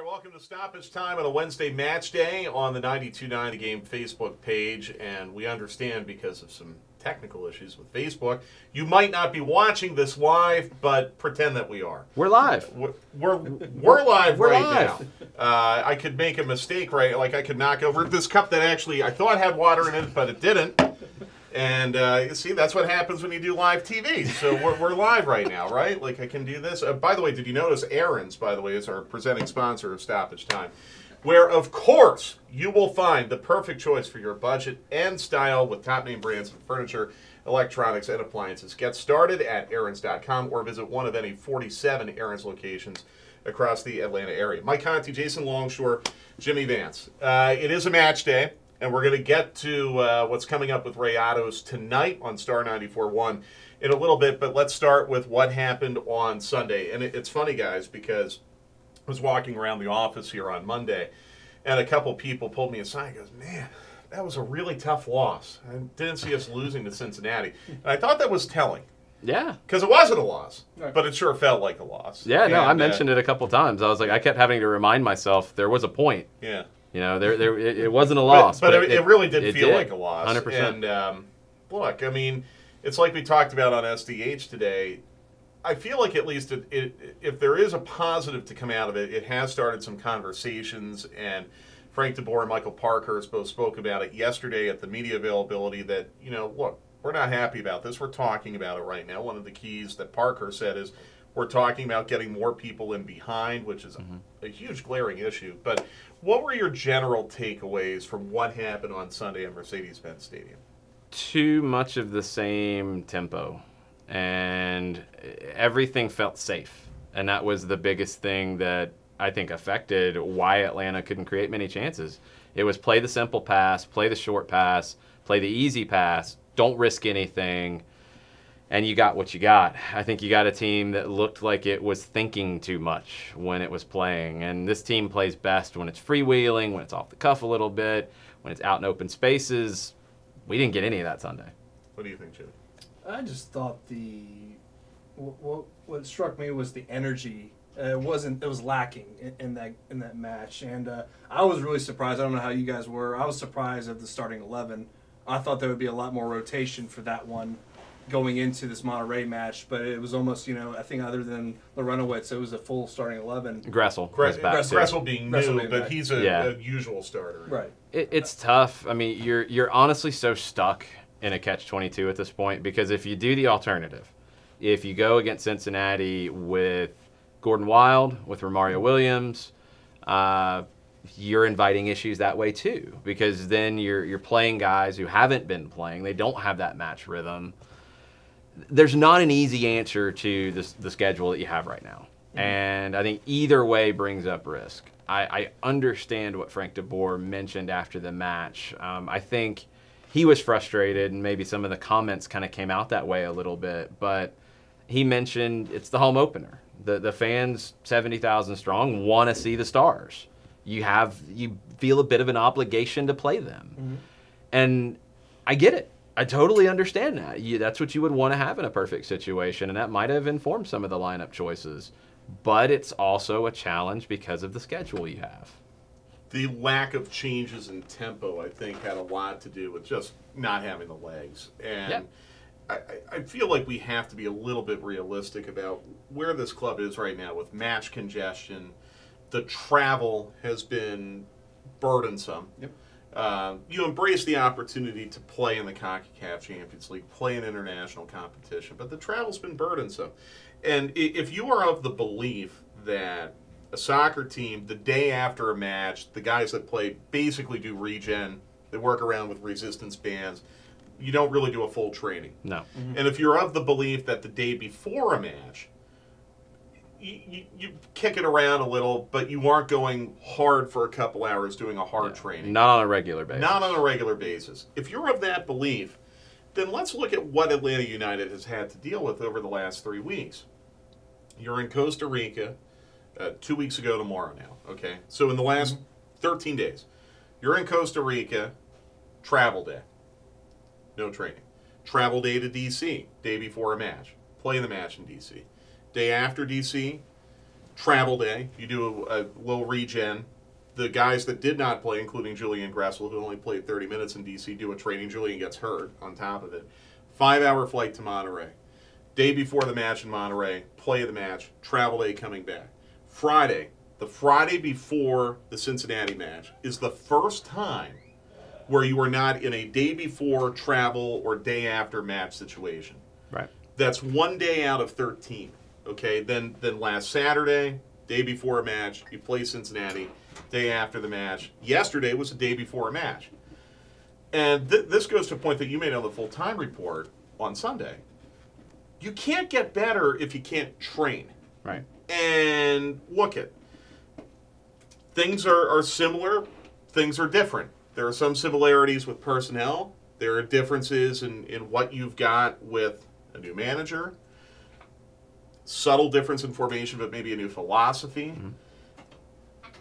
right, welcome to Stoppage Time on a Wednesday match day on the 92.9 The Game Facebook page. And we understand because of some technical issues with Facebook, you might not be watching this live, but pretend that we are. We're live. We're live We're right live. now. I could make a mistake, right? Like I could knock over this cup that actually I thought had water in it, but it didn't. And you see, that's what happens when you do live TV. So we're live right now, right? Like I can do this. By the way, did you notice Aaron's, by the way, is our presenting sponsor of Stoppage Time, where, of course, you will find the perfect choice for your budget and style with top-name brands in furniture, electronics, and appliances. Get started at Aaron's.com or visit one of any 47 Aaron's locations across the Atlanta area. Mike Conti, Jason Longshore, Jimmy Vance. It is a match day. And we're going to get to what's coming up with Rayados tonight on Star 94.1 in a little bit. But let's start with what happened on Sunday. And it's funny, guys, because I was walking around the office here on Monday, and a couple people pulled me aside and goes, man, that was a really tough loss. I didn't see us losing to Cincinnati. And I thought that was telling. Yeah. Because it wasn't a loss, but it sure felt like a loss. Yeah, no, I mentioned it a couple times. I was like, I kept having to remind myself there was a point. Yeah. You know, it wasn't a loss. But it really did feel like a loss. 100%. And look, I mean, it's like we talked about on SDH today. I feel like at least if there is a positive to come out of it, it has started some conversations. And Frank DeBoer and Michael Parker both spoke about it yesterday at the media availability that, you know, look, we're not happy about this. We're talking about it right now. One of the keys that Parker said is we're talking about getting more people in behind, which is a huge glaring issue. But what were your general takeaways from what happened on Sunday at Mercedes-Benz Stadium? Too much of the same tempo, and everything felt safe. And that was the biggest thing that I think affected why Atlanta couldn't create many chances. It was play the simple pass, play the short pass, play the easy pass, don't risk anything. And you got what you got. I think you got a team that looked like it was thinking too much when it was playing. And this team plays best when it's freewheeling, when it's off the cuff a little bit, when it's out in open spaces. We didn't get any of that Sunday. What do you think, Jim? I just thought what struck me was the energy. It was lacking in that match, and I was really surprised. I don't know how you guys were. I was surprised at the starting 11. I thought there would be a lot more rotation for that one going into this Monterey match, but it was almost, I think other than Larenowitz, it was a full starting 11. Gressel being new, but he's a usual starter. Right. It's tough. I mean, you're honestly so stuck in a catch-22 at this point, because if you do the alternative, if you go against Cincinnati with Gordon Wild, with Romario Williams, you're inviting issues that way too, because then you're playing guys who haven't been playing. They don't have that match rhythm. There's not an easy answer to the schedule that you have right now. And I think either way brings up risk. I understand what Frank DeBoer mentioned after the match. I think he was frustrated, and maybe some of the comments kind of came out that way a little bit. But he mentioned it's the home opener. The fans, 70,000 strong, want to see the Stars. You feel a bit of an obligation to play them. And I get it. I totally understand that. That's what you would want to have in a perfect situation, and that might have informed some of the lineup choices. But it's also a challenge because of the schedule you have. The lack of changes in tempo, I think, had a lot to do with just not having the legs. And I feel like we have to be a little bit realistic about where this club is right now with match congestion. The travel has been burdensome. Yep. You embrace the opportunity to play in the CONCACAF Champions League, play in international competition, but the travel's been burdensome. And if you are of the belief that a soccer team, the day after a match, the guys that play basically do regen, they work around with resistance bands, you don't really do a full training. No. And if you're of the belief that the day before a match, you kick it around a little, but you aren't going hard for a couple hours doing a hard training. Not on a regular basis. Not on a regular basis. If you're of that belief, then let's look at what Atlanta United has had to deal with over the last 3 weeks. You're in Costa Rica 2 weeks ago tomorrow now, okay? So in the last 13 days, you're in Costa Rica, travel day, no training. Travel day to D.C., day before a match. Play the match in D.C. Day after D.C., travel day. You do a little regen. The guys that did not play, including Julian Gressel, who only played 30 minutes in D.C., do a training. Julian gets hurt on top of it. 5-hour flight to Monterey. Day before the match in Monterey, play the match, travel day coming back. Friday, the Friday before the Cincinnati match, is the first time where you are not in a day before travel or day after match situation. Right. That's 1 day out of 13. Okay, then last Saturday, day before a match, you play Cincinnati. Day after the match. Yesterday was the day before a match. And this goes to a point that you made on the full-time report on Sunday. You can't get better if you can't train. Right. And look at things are similar, things are different. There are some similarities with personnel. There are differences in what you've got with a new manager. Subtle difference in formation, but maybe a new philosophy. Mm-hmm.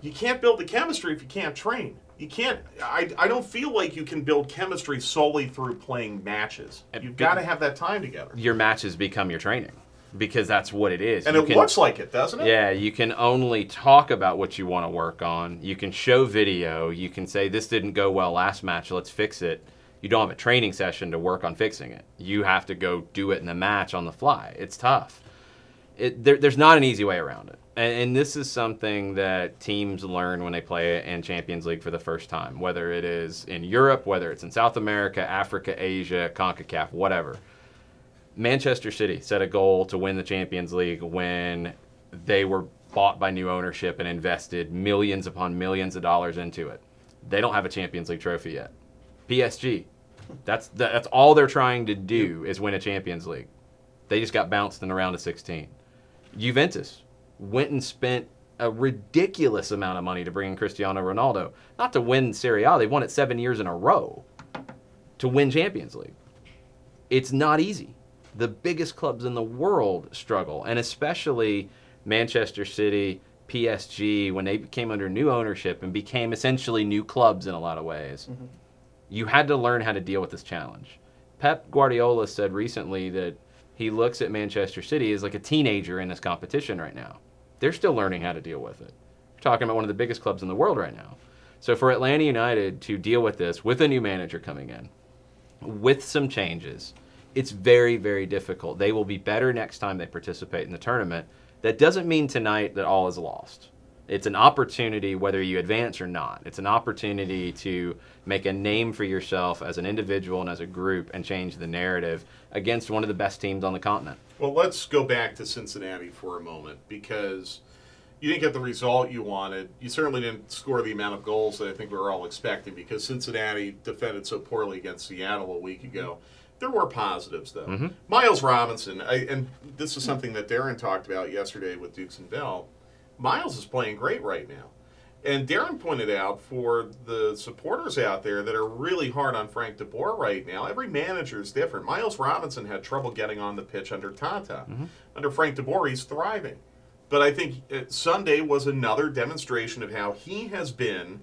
You can't build the chemistry if you can't train. You can't. I don't feel like you can build chemistry solely through playing matches. You've got to have that time together. Your matches become your training because that's what it is. And it looks like it, doesn't it? Yeah, you can only talk about what you want to work on. You can show video. You can say, this didn't go well last match, let's fix it. You don't have a training session to work on fixing it. You have to go do it in the match on the fly. It's tough. There's not an easy way around it. And this is something that teams learn when they play it in Champions League for the first time, whether it is in Europe, whether it's in South America, Africa, Asia, CONCACAF, whatever. Manchester City set a goal to win the Champions League when they were bought by new ownership and invested millions upon millions of dollars into it. They don't have a Champions League trophy yet. PSG, that's all they're trying to do is win a Champions League. They just got bounced in the round of 16. Juventus went and spent a ridiculous amount of money to bring in Cristiano Ronaldo. Not to win Serie A, they won it 7 years in a row to win Champions League. It's not easy. The biggest clubs in the world struggle, and especially Manchester City, PSG, when they came under new ownership and became essentially new clubs in a lot of ways. Mm-hmm. You had to learn how to deal with this challenge. Pep Guardiola said recently that he looks at Manchester City as like a teenager in this competition right now. They're still learning how to deal with it. We're talking about one of the biggest clubs in the world right now. So for Atlanta United to deal with this with a new manager coming in, with some changes, it's very, very difficult. They will be better next time they participate in the tournament. That doesn't mean tonight that all is lost. It's an opportunity whether you advance or not. It's an opportunity to make a name for yourself as an individual and as a group and change the narrative against one of the best teams on the continent. Well, let's go back to Cincinnati for a moment because you didn't get the result you wanted. You certainly didn't score the amount of goals that I think we were all expecting because Cincinnati defended so poorly against Seattle a week ago. There were positives, though. Mm-hmm. Miles Robinson, and this is something that Darren talked about yesterday with Dukes and Bell. Miles is playing great right now. And Darren pointed out for the supporters out there that are really hard on Frank de Boer right now, every manager is different. Miles Robinson had trouble getting on the pitch under Tata. Mm-hmm. Under Frank de Boer, he's thriving. But I think Sunday was another demonstration of how he has been,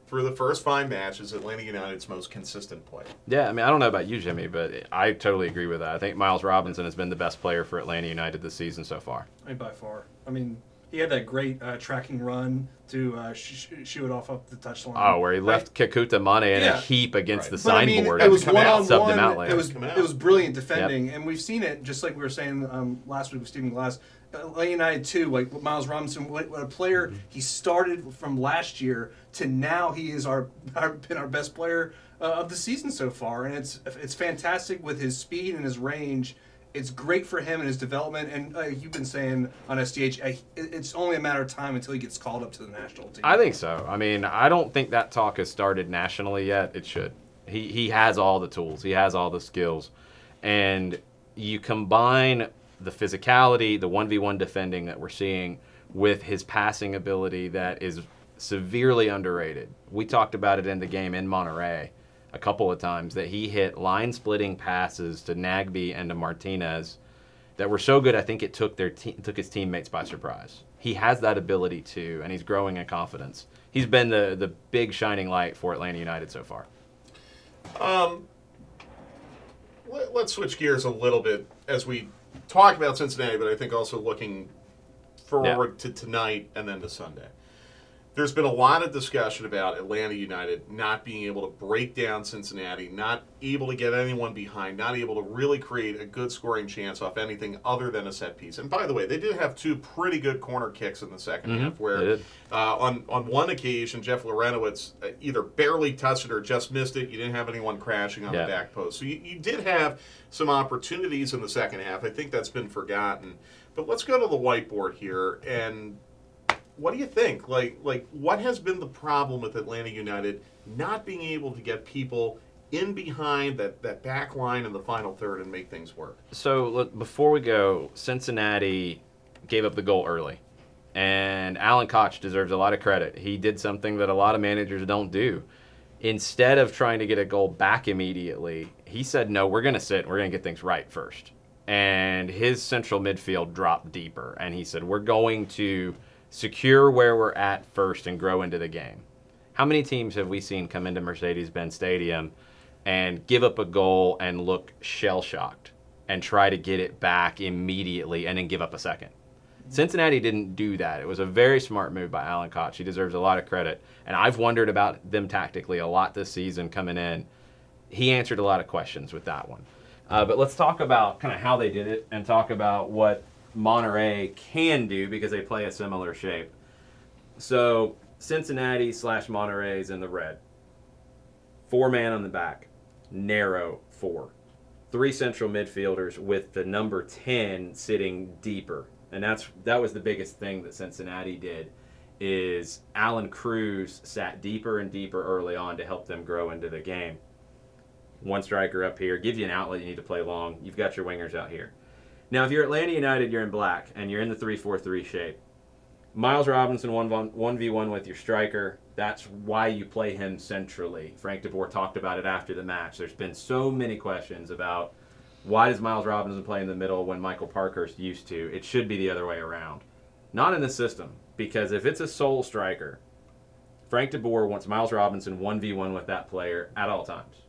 through the first 5 matches, Atlanta United's most consistent player. Yeah, I mean, I don't know about you, Jimmy, but I totally agree with that. I think Miles Robinson has been the best player for Atlanta United this season so far. By far. I mean, he had that great tracking run to shoot it off up the touchline. Oh, where he left Kakuta Mane in a heap against the signboard. I mean, it was one-on-one. It was brilliant defending, and we've seen it, just like we were saying last week with Stephen Glass. Atlanta United too, like Miles Robinson, what a player. Mm-hmm. He started from last year to now. He is been our best player of the season so far, and it's fantastic with his speed and his range. It's great for him and his development. And you've been saying on SDH, it's only a matter of time until he gets called up to the national team. I think so. I mean, I don't think that talk has started nationally yet. It should. He has all the tools. He has all the skills. And you combine the physicality, the 1v1 defending that we're seeing with his passing ability that is severely underrated. We talked about it in the game in Monterey a couple of times, that he hit line-splitting passes to Nagbe and to Martinez that were so good I think it took his teammates by surprise. He has that ability too, and he's growing in confidence. He's been the big shining light for Atlanta United so far. Let's switch gears a little bit as we talk about Cincinnati, but I think also looking forward to tonight and then to Sunday. There's been a lot of discussion about Atlanta United not being able to break down Cincinnati, not able to get anyone behind, not able to really create a good scoring chance off anything other than a set piece. And by the way, they did have two pretty good corner kicks in the second half where on one occasion, Jeff Lorenowitz either barely touched it or just missed it. You didn't have anyone crashing on the back post. So you did have some opportunities in the second half. I think that's been forgotten. But let's go to the whiteboard here and what do you think? Like, what has been the problem with Atlanta United not being able to get people in behind that back line in the final third and make things work? So, look, before we go, Cincinnati gave up the goal early. And Alan Koch deserves a lot of credit. He did something that a lot of managers don't do. Instead of trying to get a goal back immediately, he said, no, we're going to sit and we're going to get things right first. And his central midfield dropped deeper. And he said, we're going to secure where we're at first and grow into the game. How many teams have we seen come into Mercedes-Benz Stadium and give up a goal and look shell-shocked and try to get it back immediately and then give up a second? Cincinnati didn't do that. It was a very smart move by Alan Koch. He deserves a lot of credit. And I've wondered about them tactically a lot this season coming in. He answered a lot of questions with that one. But let's talk about kind of how they did it and talk about what Monterey can do because they play a similar shape. So Cincinnati / Monterey is in the red. 4-man on the back. Narrow 4. 3 central midfielders with the number 10 sitting deeper. And that was the biggest thing that Cincinnati did is Alan Cruz sat deeper and deeper early on to help them grow into the game. 1 striker up here. Give you an outlet you need to play long. You've got your wingers out here. Now, if you're Atlanta United, you're in black, and you're in the 3-4-3 shape. Miles Robinson 1v1 with your striker. That's why you play him centrally. Frank de Boer talked about it after the match. There's been so many questions about why does Miles Robinson play in the middle when Michael Parkhurst used to? It should be the other way around. Not in this system, because if it's a sole striker, Frank de Boer wants Miles Robinson 1v1 with that player at all times.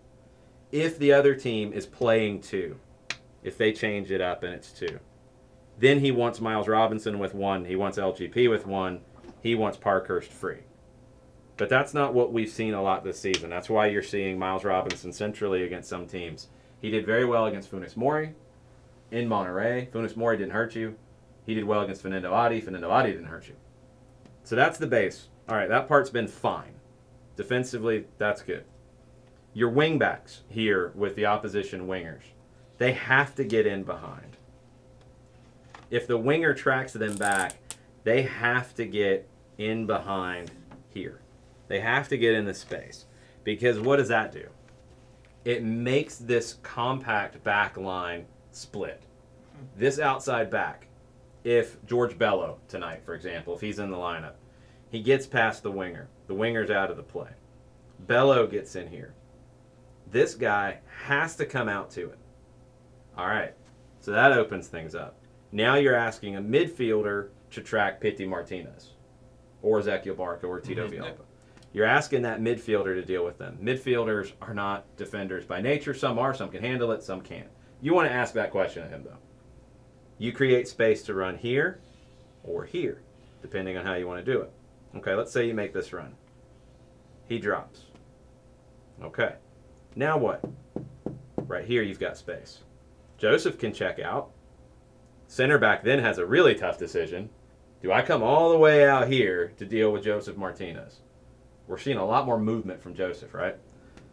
If the other team is playing 2, if they change it up and it's 2. Then he wants Miles Robinson with 1. He wants LGP with 1. He wants Parkhurst free. But that's not what we've seen a lot this season. That's why you're seeing Miles Robinson centrally against some teams. He did very well against Funes Mori in Monterey. Funes Mori didn't hurt you. He did well against Fernando Adi. Fernando Adi didn't hurt you. So that's the base. All right, that part's been fine. Defensively, that's good. Your wingbacks here with the opposition wingers. They have to get in behind. If the winger tracks them back, they have to get in behind here. They have to get in the space. Because what does that do? It makes this compact back line split. This outside back, if George Bello tonight, for example, if he's in the lineup, he gets past the winger. The winger's out of the play. Bello gets in here. This guy has to come out to it. All right, so that opens things up. Now you're asking a midfielder to track Pity Martinez or Ezequiel Barco or Tito Villalba. You're asking that midfielder to deal with them. Midfielders are not defenders by nature. Some are, some can handle it, some can't. You want to ask that question of him, though. You create space to run here or here, depending on how you want to do it. Okay, let's say you make this run. He drops. Okay, now what? Right here you've got space. Joseph can check out. Center back then has a really tough decision. Do I come all the way out here to deal with Joseph Martinez? We're seeing a lot more movement from Joseph, right?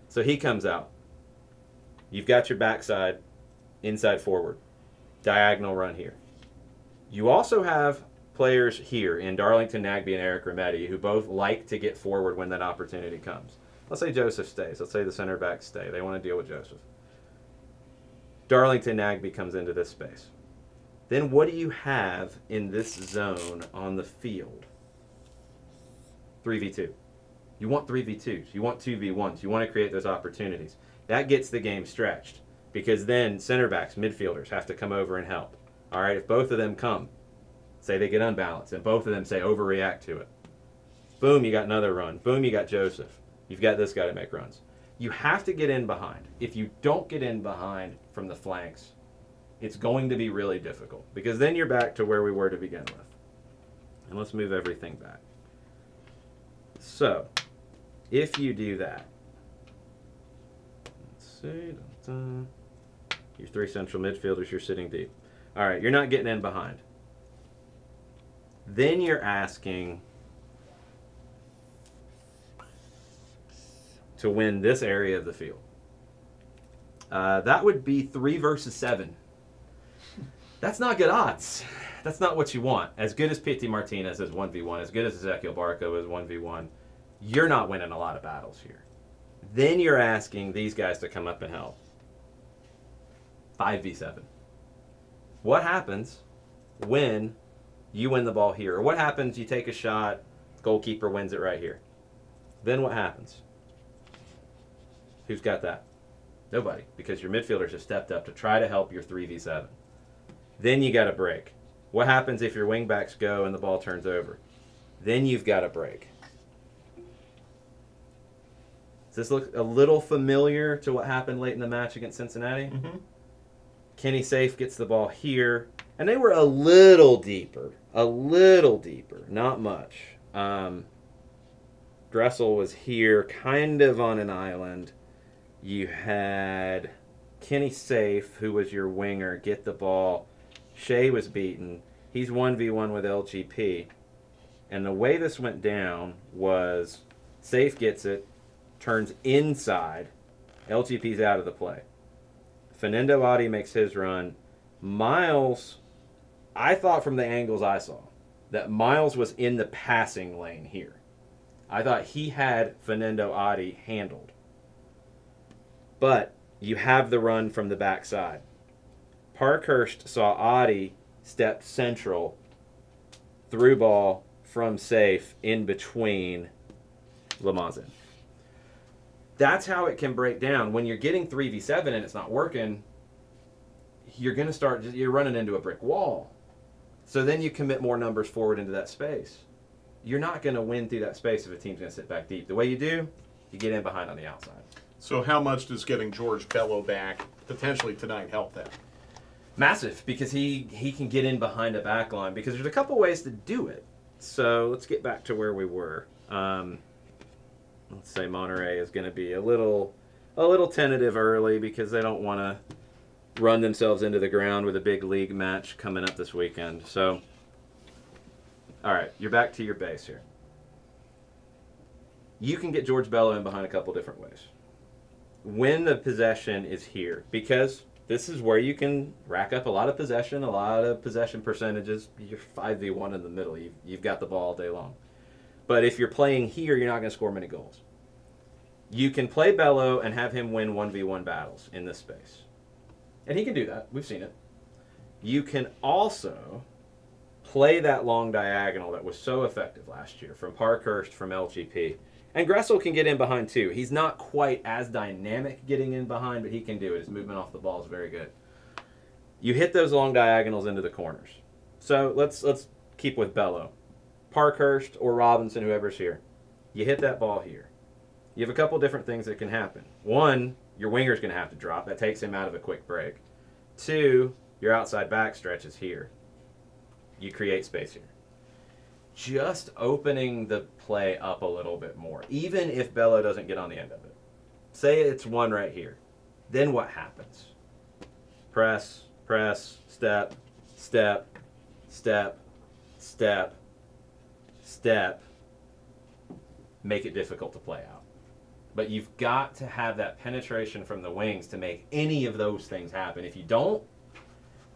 So he comes out. You've got your backside, inside forward, diagonal run here. You also have players here in Darlington Nagbe and Eric Remedi who both like to get forward when that opportunity comes. Let's say Joseph stays. Let's say the center backs stay. They want to deal with Joseph. Darlington Nagbe comes into this space. Then what do you have in this zone on the field? 3v2. You want 3v2s. You want 2v1s. You want to create those opportunities. That gets the game stretched because then center backs, midfielders have to come over and help. All right, if both of them come, say they get unbalanced, and both of them say overreact to it. Boom, you got another run. Boom, you got Joseph. You've got this guy to make runs. You have to get in behind. If you don't get in behind from the flanks, it's going to be really difficult because then you're back to where we were to begin with. And let's move everything back. So, if you do that, let's see, your 3 central midfielders, you're sitting deep. All right, you're not getting in behind. Then you're asking to win this area of the field. That would be 3 versus 7. That's not good odds. That's not what you want. As good as Pity Martinez is 1v1, as good as Ezequiel Barco is 1v1, you're not winning a lot of battles here. Then you're asking these guys to come up and help. 5v7. What happens when you win the ball here? Or what happens, you take a shot, goalkeeper wins it right here. Then what happens? Who's got that? Nobody, because your midfielders have stepped up to try to help your 3v7. Then you got to break. What happens if your wingbacks go and the ball turns over? Then you've got to break. Does this look a little familiar to what happened late in the match against Cincinnati? Mm-hmm. Kenny Safe gets the ball here, and they were a little deeper, not much. Dressel was here, kind of on an island. You had Kenny Safe, who was your winger, get the ball. Shea was beaten. He's 1v1 with LGP. And the way this went down was Safe gets it, turns inside. LGP's out of the play. Fernando Adi makes his run. Miles, I thought from the angles I saw that Miles was in the passing lane here. I thought he had Fernando Adi handled. But you have the run from the backside. Parkhurst saw Adi step central, through ball from Safe in between Lamazin. That's how it can break down. When you're getting 3v7 and it's not working, you're running into a brick wall. So then you commit more numbers forward into that space. You're not going to win through that space if a team's going to sit back deep. The way you do, you get in behind on the outside. So how much does getting George Bello back potentially tonight help that? Massive, because he can get in behind a back line, because there's a couple ways to do it. So let's get back to where we were. Let's say Monterey is going to be a little tentative early because they don't want to run themselves into the ground with a big league match coming up this weekend. So, all right, you're back to your base here. You can get George Bello in behind a couple different ways. When the possession is here, because this is where you can rack up a lot of possession percentages. You're 5v1 in the middle. You've got the ball all day long. But if you're playing here, you're not going to score many goals. You can play Bello and have him win 1v1 battles in this space. And he can do that. We've seen it. You can also play that long diagonal that was so effective last year from Parkhurst, from LGP. And Gressel can get in behind too. He's not quite as dynamic getting in behind, but he can do it. His movement off the ball is very good. You hit those long diagonals into the corners. So let's keep with Bello. Parkhurst or Robinson, whoever's here. You hit that ball here. You have a couple different things that can happen. One, your winger's going to have to drop. That takes him out of a quick break. Two, your outside back stretches here. You create space here. Just opening the play up a little bit more, even if Bello doesn't get on the end of it. Say it's one right here. Then what happens? Press, step, step, step, step, step. Make it difficult to play out. But you've got to have that penetration from the wings to make any of those things happen. If you don't,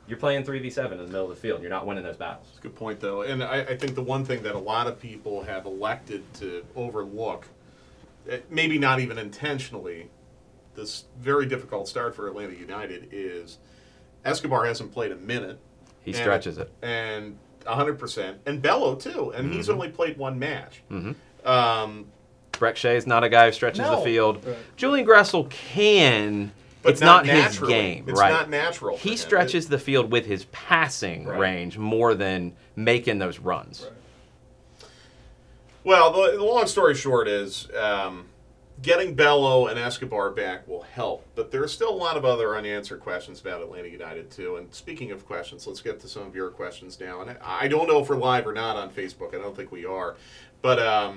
you're playing 3v7 in the middle of the field. You're not winning those battles. That's a good point, though. And I think the one thing that a lot of people have elected to overlook, maybe not even intentionally, this very difficult start for Atlanta United is Escobar hasn't played a minute. He stretches it. And 100%. And Bello, too. And he's only played one match. Breck Shea's not a guy who stretches the field. Right. Julian Gressel can... But it's not his naturally. game, It's right? not natural. He stretches the field with his passing range more than making those runs. Right. Well, the long story short is getting Bello and Escobar back will help, but there are still a lot of other unanswered questions about Atlanta United too. And speaking of questions, let's get to some of your questions now. And I don't know if we're live or not on Facebook. I don't think we are, but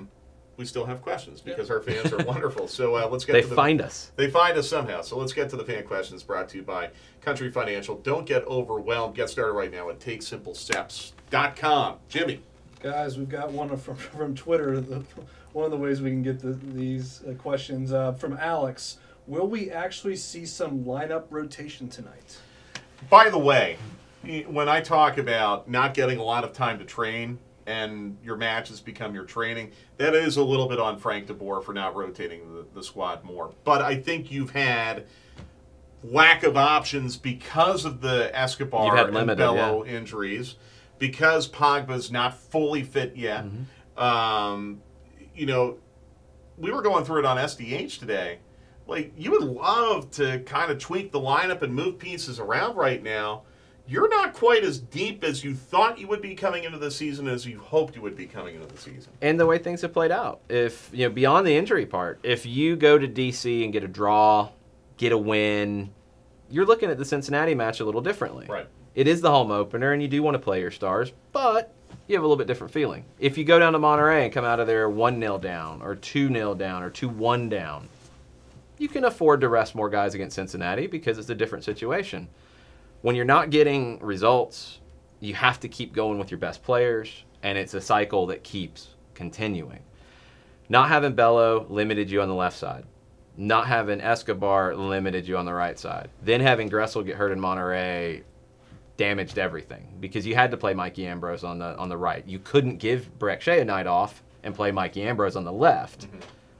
we still have questions because our fans are wonderful. So let's get. They find us. They find us somehow. So let's get to the fan questions brought to you by Country Financial. Don't get overwhelmed. Get started right now at TakeSimpleSteps.com. Jimmy. Guys, we've got one from Twitter. One of the ways we can get these questions from Alex. Will we actually see some lineup rotation tonight? By the way, when I talk about not getting a lot of time to train and your matches become your training, that is a little bit on Frank DeBoer for not rotating the squad more. But I think you've had lack of options because of the Escobar and Bello injuries, because Pogba's not fully fit yet. You know, we were going through it on SDH today. Like, you would love to kind of tweak the lineup and move pieces around right now. You're not quite as deep as you thought you would be coming into the season, as you hoped you would be coming into the season. And the way things have played out. If, you know, beyond the injury part, if you go to DC and get a draw, get a win, you're looking at the Cincinnati match a little differently. Right. It is the home opener, and you do want to play your stars, but you have a little bit different feeling. If you go down to Monterey and come out of there 1-0 down, or 2-0 down, or 2-1 down, you can afford to rest more guys against Cincinnati because it's a different situation. When you're not getting results, you have to keep going with your best players, and it's a cycle that keeps continuing. Not having Bello limited you on the left side. Not having Escobar limited you on the right side. Then having Gressel get hurt in Monterey damaged everything because you had to play Mikey Ambrose on the right. You couldn't give Breck Shea a night off and play Mikey Ambrose on the left.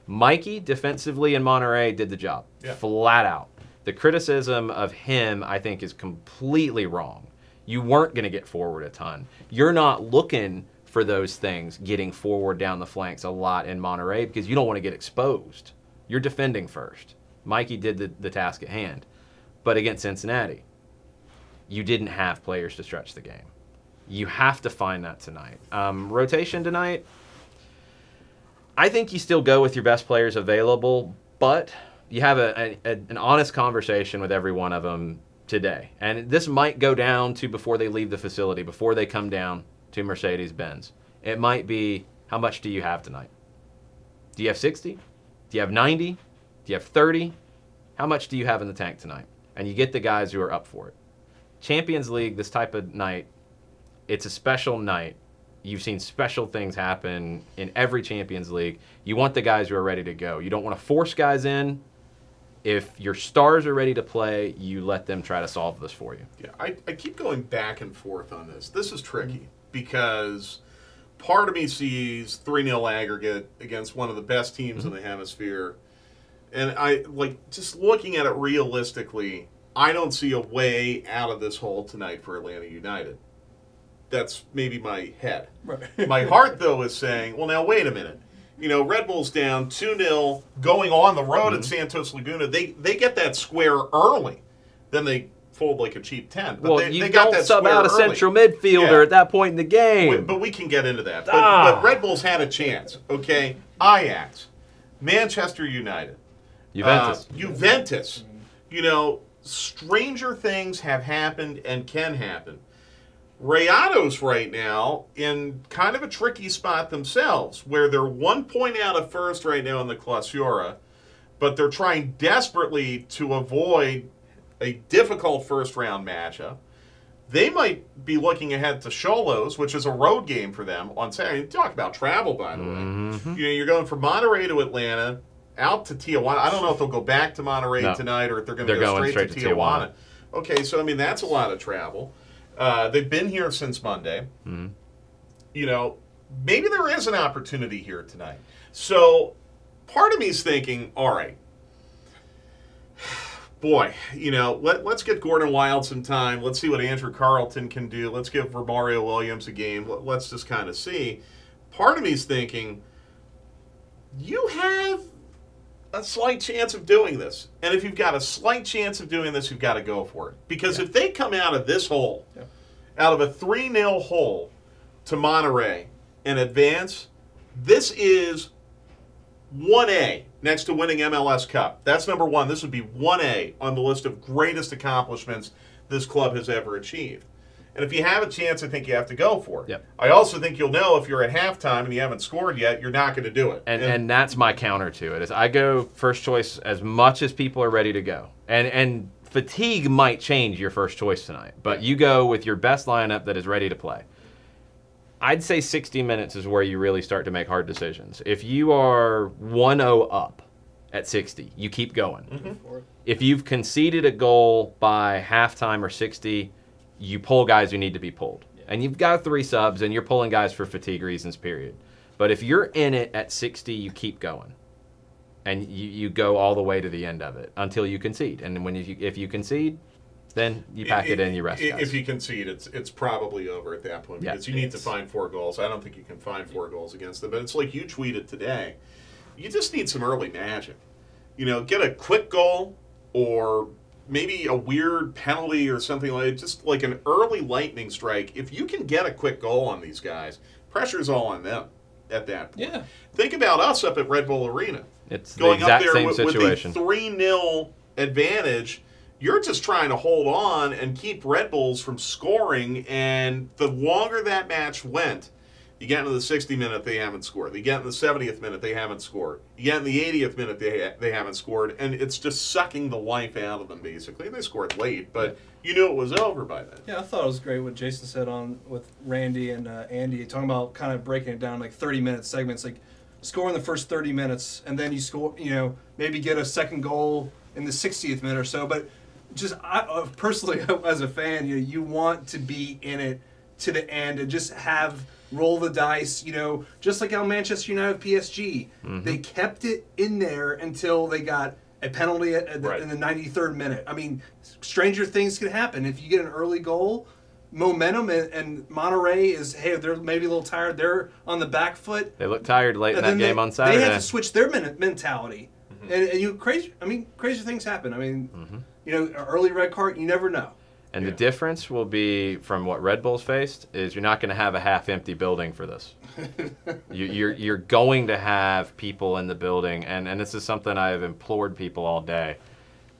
Mikey, defensively in Monterey, did the job. Flat out. The criticism of him, I think, is completely wrong. You weren't going to get forward a ton. You're not looking for those things, getting forward down the flanks a lot in Monterey because you don't want to get exposed. You're defending first. Mikey did the task at hand. But against Cincinnati, you didn't have players to stretch the game. You have to find that tonight. Rotation tonight, I think you still go with your best players available, but you have an honest conversation with every one of them today. And this might go down to before they leave the facility, before they come down to Mercedes-Benz. It might be, how much do you have tonight? Do you have 60? Do you have 90? Do you have 30? How much do you have in the tank tonight? And you get the guys who are up for it. Champions League, this type of night, it's a special night. You've seen special things happen in every Champions League. You want the guys who are ready to go. You don't want to force guys in. If your stars are ready to play, you let them try to solve this for you. Yeah, I keep going back and forth on this. This is tricky because part of me sees 3-0 aggregate against one of the best teams in the hemisphere. And I just looking at it realistically, I don't see a way out of this hole tonight for Atlanta United. That's maybe my head. Right. My heart, though, is saying, well, now, wait a minute. You know, Red Bull's down 2-0 going on the road at Santos Laguna. They get that square early. Then they fold like a cheap tent. But well, you they got don't that sub out a early. central midfielder at that point in the game. But we can get into that. But Red Bull's had a chance, okay? Ajax, Manchester United. Juventus. You know, stranger things have happened and can happen. Rayados right now in kind of a tricky spot themselves, where they're 1 point out of first right now in the Clausura, but they're trying desperately to avoid a difficult first-round matchup. They might be looking ahead to Xolos, which is a road game for them on Saturday. Talk about travel, by the way. You know, you're going from Monterey to Atlanta, out to Tijuana. I don't know if they'll go back to Monterey tonight or if they're going to go straight to Tijuana. Okay, so, I mean, that's a lot of travel. They've been here since Monday. You know, maybe there is an opportunity here tonight. So part of me is thinking, all right, boy, you know, let's get Gordon Wild some time. Let's see what Andrew Carlton can do. Let's give Romario Williams a game. Let's just kind of see. Part of me is thinking, you have a slight chance of doing this. And if you've got a slight chance of doing this, you've got to go for it. Because if they come out of this hole, out of a 3-0 hole to Monterey and advance, this is 1A next to winning MLS Cup. That's number one. This would be 1A on the list of greatest accomplishments this club has ever achieved. And if you have a chance, I think you have to go for it. Yep. I also think you'll know if you're at halftime and you haven't scored yet, you're not going to do it. And that's my counter to it. Is I go first choice as much as people are ready to go. And fatigue might change your first choice tonight, but you go with your best lineup that is ready to play. I'd say 60 minutes is where you really start to make hard decisions. If you are 1-0 up at 60, you keep going. Mm-hmm. If you've conceded a goal by halftime or 60, you pull guys who need to be pulled. Yeah. And you've got 3 subs, and you're pulling guys for fatigue reasons, period. But if you're in it at 60, you keep going. And you go all the way to the end of it until you concede. And if you concede, then you pack it in, you rest guys. If you concede, it's probably over at that point because you need to find 4 goals. I don't think you can find 4 goals against them. But it's like you tweeted today. You just need some early magic. Get a quick goal or maybe a weird penalty or something just like an early lightning strike. If you can get a quick goal on these guys, pressure's all on them at that point. Yeah. Think about us up at Red Bull Arena. It's going the exact up there same situation. With a 3-0 advantage. You're just trying to hold on and keep Red Bulls from scoring, and the longer that match went, you get into the 60th minute, they haven't scored. You get in the 70th minute, they haven't scored. You get in the 80th minute, they haven't scored, and it's just sucking the life out of them, basically. They scored late, but you knew it was over by then. Yeah, I thought it was great what Jason said with Randy and Andy, talking about kind of breaking it down like 30-minute segments, like score in the first 30 minutes, and then you score, maybe get a second goal in the 60th minute or so, but just personally, as a fan, you want to be in it to the end and just roll the dice, just like how Manchester United PSG. Mm-hmm. They kept it in there until they got a penalty in the 93rd minute. I mean, stranger things can happen. If you get an early goal, momentum, and Monterrey they're maybe a little tired. They're on the back foot. They look tired late in that game on Saturday. They have to switch their mentality. Mm-hmm. And crazy things happen. I mean, mm-hmm. An early red card, you never know. And the difference will be from what Red Bulls faced is you're not going to have a half-empty building for this. You're going to have people in the building, and this is something I have implored people all day.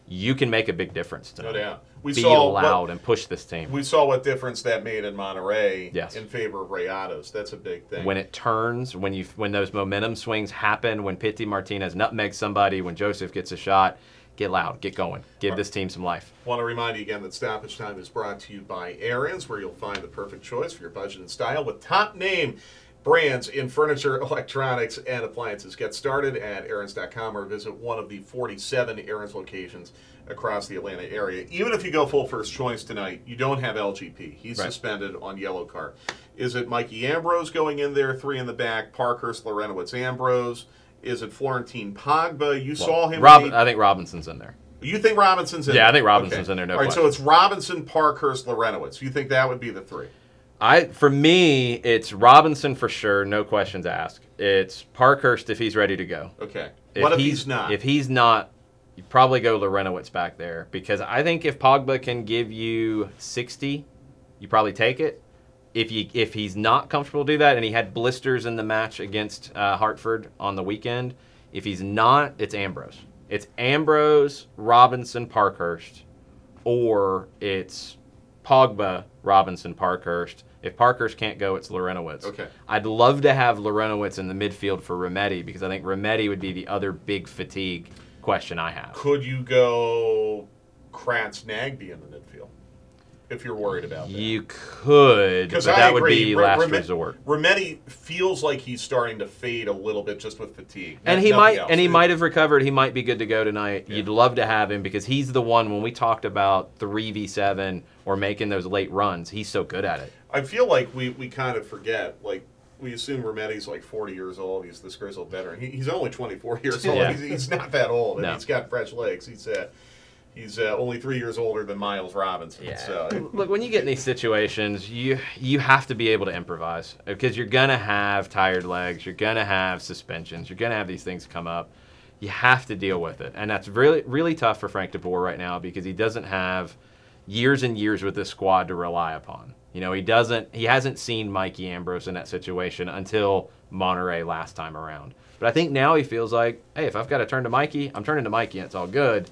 You can make a big difference tonight. No doubt. Be loud and push this team. We saw what difference that made in Monterrey in favor of Rayados. That's a big thing. When it turns, when those momentum swings happen, when Pity Martinez nutmegs somebody, when Joseph gets a shot, get loud, get going. Give this team some life. I want to remind you again that Stoppage Time is brought to you by Aaron's, where you'll find the perfect choice for your budget and style with top-name brands in furniture, electronics, and appliances. Get started at Aaron's.com or visit one of the 47 Aaron's locations across the Atlanta area. Even if you go full first choice tonight, you don't have LGP. He's suspended on yellow card. Is it Mikey Ambrose going in there, 3 in the back, Parkhurst, Lorenowitz, Ambrose? Is it Florentine Pogba? Saw him. I think Robinson's in there. You think Robinson's in there? Yeah, I think Robinson's in there. No All right, question. so it's Robinson, Parkhurst, Lorenowitz. You think that would be the 3? For me, it's Robinson for sure, no questions asked. It's Parkhurst if he's ready to go. Okay. What if he's not? If he's not, you probably go Lorenowitz back there because I think if Pogba can give you 60, you probably take it. If he's not comfortable to do that, and he had blisters in the match against Hartford on the weekend, if he's not, it's Ambrose. It's Ambrose, Robinson, Parkhurst, or it's Pogba, Robinson, Parkhurst. If Parkhurst can't go, it's Lorenowitz. Okay. I'd love to have Lorenowitz in the midfield for Rometty because I think Rometty would be the other big fatigue question I have. Could you go Kratz-Nagbe in the midfield? If you're worried about that. You could, but that would be last resort. Rometty feels like he's starting to fade a little bit just with fatigue. And he might have recovered. He might be good to go tonight. Yeah. You'd love to have him because he's the one when we talked about 3v7 or making those late runs, he's so good at it. I feel like we kind of forget, like we assume Rometty's like 40 years old. He's this grizzled veteran. He's only 24 years old. Yeah. He's not that old, and no. He's got fresh legs. He's only 3 years older than Miles Robinson. Yeah. So. Look, when you get in these situations, you have to be able to improvise because you're going to have tired legs. You're going to have suspensions. You're going to have these things come up. You have to deal with it. And that's really, really tough for Frank de Boer right now because he doesn't have years and years with this squad to rely upon. You know, he hasn't seen Mikey Ambrose in that situation until Monterey last time around. But I think now he feels like, hey, if I've got to turn to Mikey, I'm turning to Mikey and it's all good.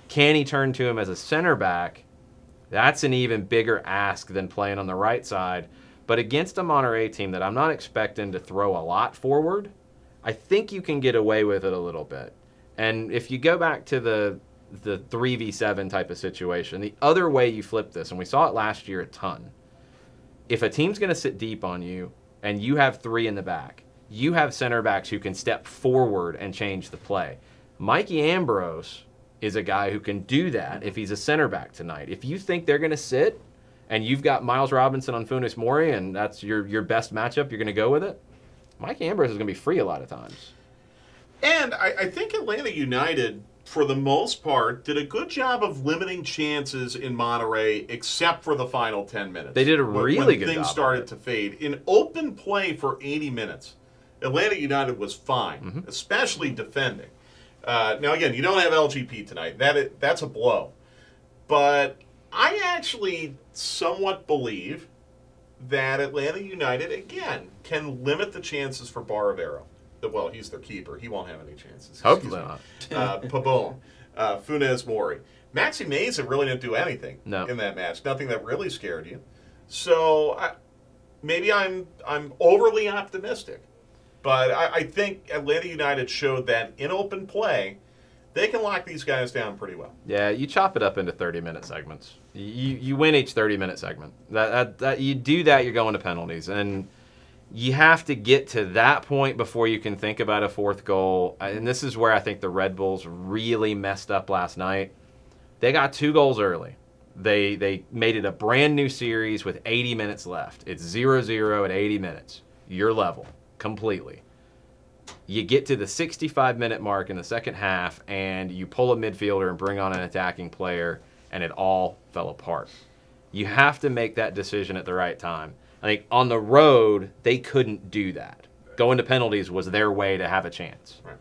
Can he turn to him as a center back? That's an even bigger ask than playing on the right side. But against a Monterey team that I'm not expecting to throw a lot forward, I think you can get away with it a little bit. And if you go back to the 3v7 type of situation, the other way you flip this, and we saw it last year a ton, if a team's going to sit deep on you and you have 3 in the back, you have center backs who can step forward and change the play. Mikey Ambrose is a guy who can do that if he's a center back tonight. If you think they're going to sit and you've got Miles Robinson on Funes Mori and that's your best matchup, you're going to go with it, Mikey Ambrose is going to be free a lot of times. And I think Atlanta United, for the most part, did a good job of limiting chances in Monterey, except for the final 10 minutes. They did a really good job. When things started to fade. In open play for 80 minutes, Atlanta United was fine, especially defending. Now, again, you don't have LGP tonight. That's a blow. But I actually somewhat believe that Atlanta United, again, can limit the chances for Baravero. Well, he's their keeper. He won't have any chances. Hopefully not. Pabon, Funes Mori. Maxi Meza really didn't do anything in that match. Nothing that really scared you. So maybe I'm overly optimistic. But I think Atlanta United showed that in open play, they can lock these guys down pretty well. Yeah, you chop it up into 30-minute segments. You win each 30-minute segment. That you do that, you're going to penalties. And you have to get to that point before you can think about a fourth goal. And this is where I think the Red Bulls really messed up last night. They got 2 goals early. They made it a brand new series with 80 minutes left. It's 0-0 at 80 minutes. You're level completely. You get to the 65-minute mark in the second half, and you pull a midfielder and bring on an attacking player, and it all fell apart. You have to make that decision at the right time. I think on the road, they couldn't do that. Going to penalties was their way to have a chance. Right.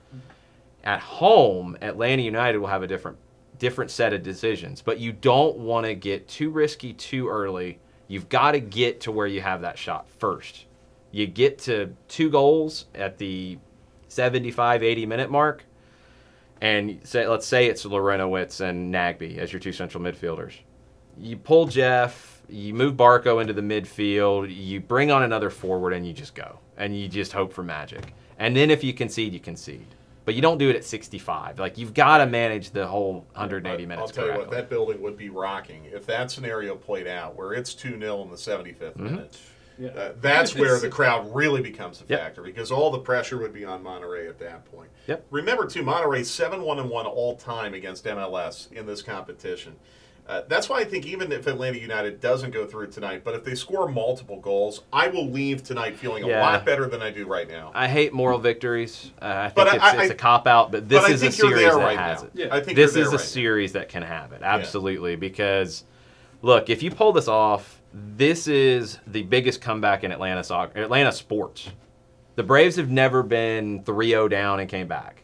At home, Atlanta United will have a different set of decisions, but you don't want to get too risky too early. You've got to get to where you have that shot first. You get to 2 goals at the 75, 80-minute mark, and let's say it's Lorenowitz and Nagby as your 2 central midfielders. You pull Jeff, you move Barco into the midfield, you bring on another forward, and you just go. And you just hope for magic. And then if you concede, you concede. But you don't do it at 65. Like, you've got to manage the whole 180 minutes I'll tell correctly. you what, that building would be rocking if that scenario played out, where it's 2-0 in the 75th minute. Yeah. That's where the crowd really becomes a factor, because all the pressure would be on Monterey at that point. Yep. Remember, too, Monterey 7-1-1 all time against MLS in this competition. That's why I think even if Atlanta United doesn't go through tonight, but if they score multiple goals, I will leave tonight feeling a lot better than I do right now. I hate moral victories. I think it's a cop-out, but this is a series that has it. Yeah. I think this is a series that can have it, absolutely, because, look, if you pull this off, this is the biggest comeback in Atlanta sports. The Braves have never been 3-0 down and came back.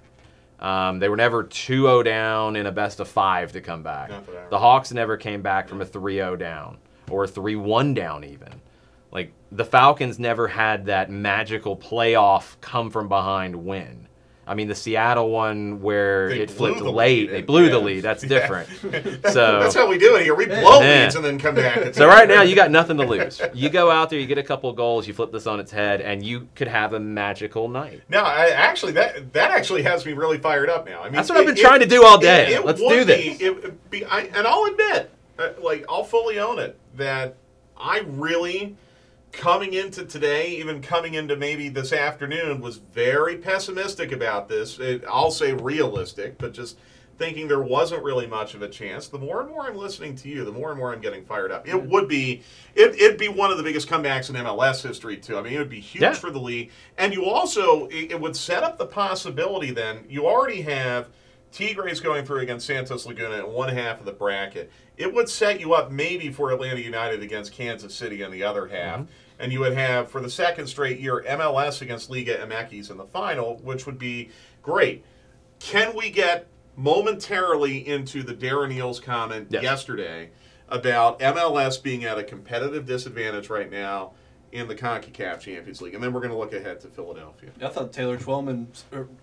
They were never 2-0 down in a best-of-5 to come back. The Hawks never came back from a 3-0 down or a 3-1 down even. Like, the Falcons never had that magical playoff come-from-behind win. I mean, the Seattle one where it flipped late, they blew the lead. That's different. So that's how we do it here. We blow leads and then come back. So right now, you got nothing to lose. You go out there, you get a couple of goals, you flip this on its head, and you could have a magical night. Now, that actually has me really fired up now. I mean, that's what I've been trying to do all day. Let's do this. And I'll admit, I'll fully own it, that I really, coming into today, even coming into maybe this afternoon, was very pessimistic about this. I'll say realistic, but just thinking there wasn't really much of a chance. The more and more I'm listening to you, the more and more I'm getting fired up. It'd be one of the biggest comebacks in MLS history, too. I mean, it would be huge for the league. And you also, it would set up the possibility then, you already have Tigres going through against Santos Laguna in one half of the bracket. It would set you up maybe for Atlanta United against Kansas City in the other half. And you would have, for the second straight year, MLS against Liga MX in the final, which would be great. Can we get momentarily into the Darren Eales comment yesterday about MLS being at a competitive disadvantage right now in the CONCACAF Champions League, and then we're going to look ahead to Philadelphia. I thought Taylor Twellman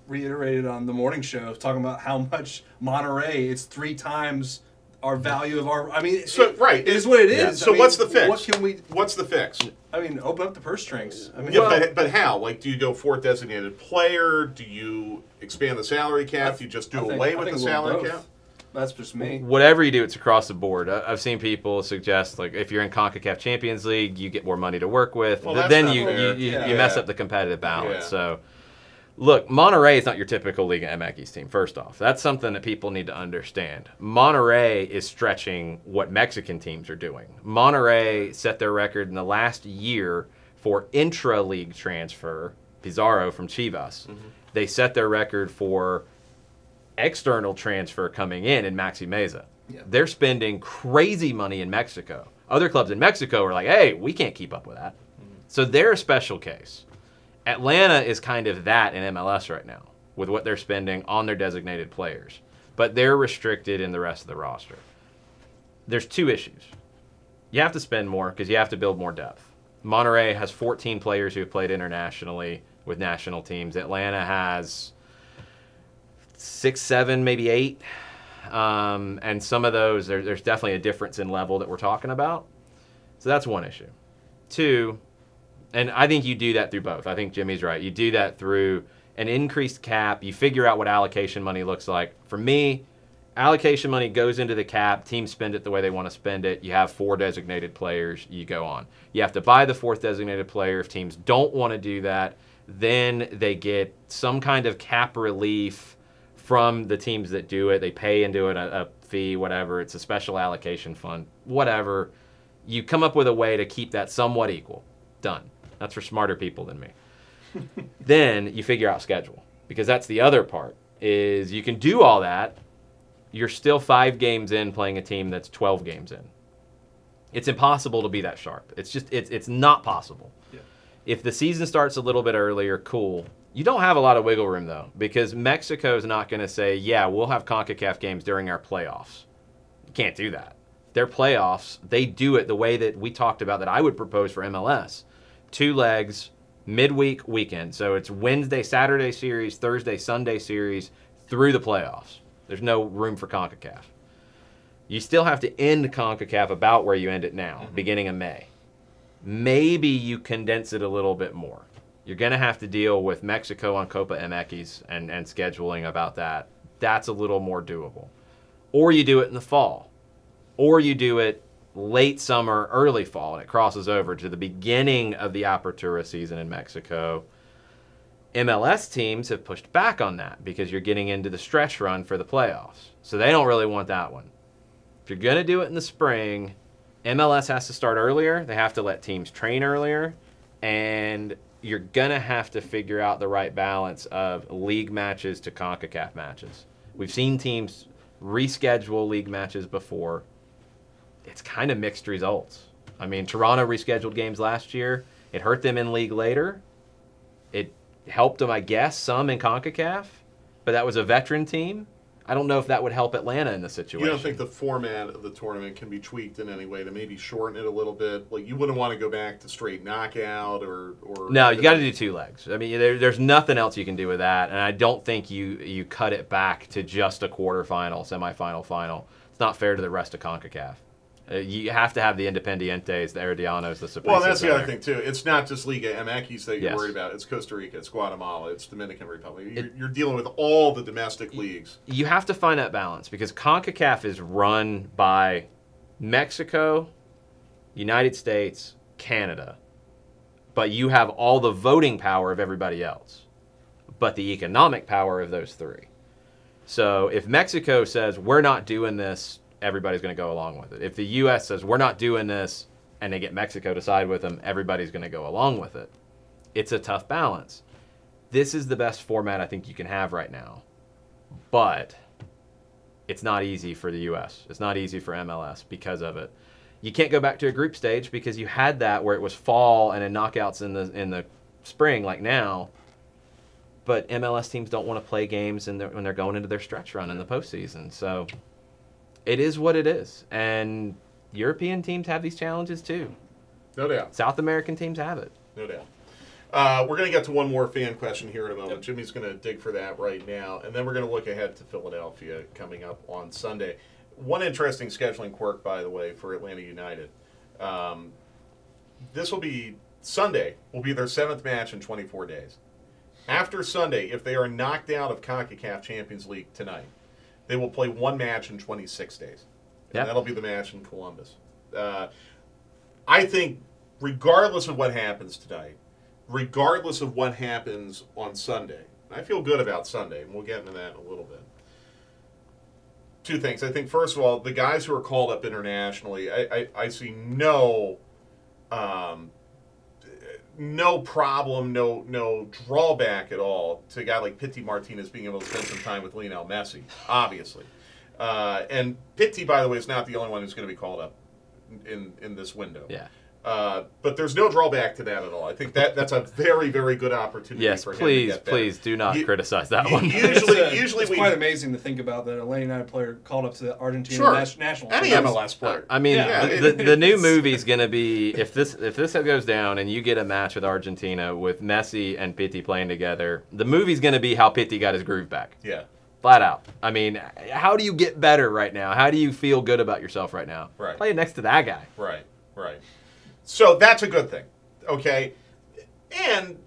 reiterated on the morning show, talking about how much Monterey, it's 3 times our value of our. I mean, so right, it is what it is. Yeah. So what's the fix? What can we? What's the fix? I mean, open up the purse strings. I mean, yeah, but how? Like, do you go 4th designated player? Do you expand the salary cap? Do you just do away with the salary cap? That's just me. Whatever you do, it's across the board. I've seen people suggest, like, if you're in CONCACAF Champions League, you get more money to work with. Well, then not you fair. mess up the competitive balance. Yeah. So, look, Monterey is not your typical Liga MX team, first off. That's something that people need to understand. Monterey is stretching what Mexican teams are doing. Monterey set their record in the last year for intra-league transfer, Pizarro from Chivas. Mm-hmm. They set their record for external transfer coming in Maxi Meza. Yeah. They're spending crazy money in Mexico. Other clubs in Mexico are like, hey, we can't keep up with that. Mm-hmm. So they're a special case. Atlanta is kind of that in MLS right now with what they're spending on their designated players. But they're restricted in the rest of the roster. There's 2 issues. You have to spend more because you have to build more depth. Monterey has 14 players who have played internationally with national teams. Atlanta has 6, 7, maybe 8. And some of those, there's definitely a difference in level that we're talking about. So that's one issue. 2, and I think you do that through both. I think Jimmy's right. You do that through an increased cap. You figure out what allocation money looks like. For me, allocation money goes into the cap. Teams spend it the way they want to spend it. You have 4 designated players. You go on. You have to buy the 4th designated player. If teams don't want to do that, then they get some kind of cap relief from the teams that do it. They pay into it a fee, whatever. It's a special allocation fund, whatever. You come up with a way to keep that somewhat equal. Done. That's for smarter people than me. Then you figure out schedule, because that's the other part, is you can do all that. You're still 5 games in playing a team that's 12 games in. It's impossible to be that sharp. It's not possible. Yeah. If the season starts a little bit earlier, cool. You don't have a lot of wiggle room, though, because Mexico's not going to say, yeah, we'll have CONCACAF games during our playoffs. You can't do that. Their playoffs, they do it the way that we talked about that I would propose for MLS. 2 legs, midweek, weekend. So it's Wednesday, Saturday series, Thursday, Sunday series through the playoffs. There's no room for CONCACAF. You still have to end CONCACAF about where you end it now, beginning of May. Maybe you condense it a little bit more. You're going to have to deal with Mexico on Copa MX and scheduling about that. That's a little more doable. Or you do it in the fall. Or you do it late summer, early fall, and it crosses over to the beginning of the Apertura season in Mexico. MLS teams have pushed back on that because you're getting into the stretch run for the playoffs. So they don't really want that one. If you're going to do it in the spring, MLS has to start earlier. They have to let teams train earlier. And you're going to have to figure out the right balance of league matches to CONCACAF matches. We've seen teams reschedule league matches before. It's kind of mixed results. I mean, Toronto rescheduled games last year. It hurt them in league later. It helped them, I guess, some in CONCACAF, but that was a veteran team. I don't know if that would help Atlanta in the situation. You don't think the format of the tournament can be tweaked in any way to maybe shorten it a little bit? Like, you wouldn't want to go back to straight knockout or No, you got to do 2 legs. I mean, there's nothing else you can do with that, and I don't think you cut it back to just a quarterfinal, semifinal, final. It's not fair to the rest of CONCACAF. You have to have the Independientes, the Heredianos, the Saprissias. Well, that's the other thing, too. It's not just Liga MX that you're worried about. It's Costa Rica, it's Guatemala, it's Dominican Republic. You're dealing with all the domestic leagues. You have to find that balance because CONCACAF is run by Mexico, United States, Canada. But you have all the voting power of everybody else, but the economic power of those 3. So if Mexico says, we're not doing this, everybody's going to go along with it. If the U.S. says, we're not doing this, and they get Mexico to side with them, everybody's going to go along with it. It's a tough balance. This is the best format I think you can have right now. But it's not easy for the U.S. It's not easy for MLS because of it. You can't go back to a group stage because you had that where it was fall and then knockouts in the spring like now. But MLS teams don't want to play games when they're going into their stretch run in the postseason. So it is what it is. And European teams have these challenges too. No doubt. South American teams have it. No doubt. We're going to get to one more fan question here in a moment. Yep. Jimmy's going to dig for that right now. And then we're going to look ahead to Philadelphia coming up on Sunday. One interesting scheduling quirk, by the way, for Atlanta United. This will be Sunday, will be their 7th match in 24 days. After Sunday, if they are knocked out of CONCACAF Champions League tonight, they will play one match in 26 days. And yep. That'll be the match in Columbus. I think, regardless of what happens tonight, regardless of what happens on Sunday, I feel good about Sunday, and we'll get into that in a little bit. Two things. I think, first of all, the guys who are called up internationally, I see no problem, no drawback at all to a guy like Pity Martinez being able to spend some time with Lionel Messi, obviously. And Pity, by the way, is not the only one who's going to be called up in this window. Yeah. But there's no drawback to that at all. I think that's a very, very good opportunity for him to get better. Please do not criticize that one. Usually it's quite amazing to think about that Atlanta United player called up to the Argentina national team. Any MLS player. I mean, the new movie's going to be, if this goes down and you get a match with Argentina with Messi and Pity playing together, the movie's going to be how Pity got his groove back. Yeah. Flat out. I mean, how do you get better right now? How do you feel good about yourself right now? Right. Play next to that guy. Right. So that's a good thing, okay? And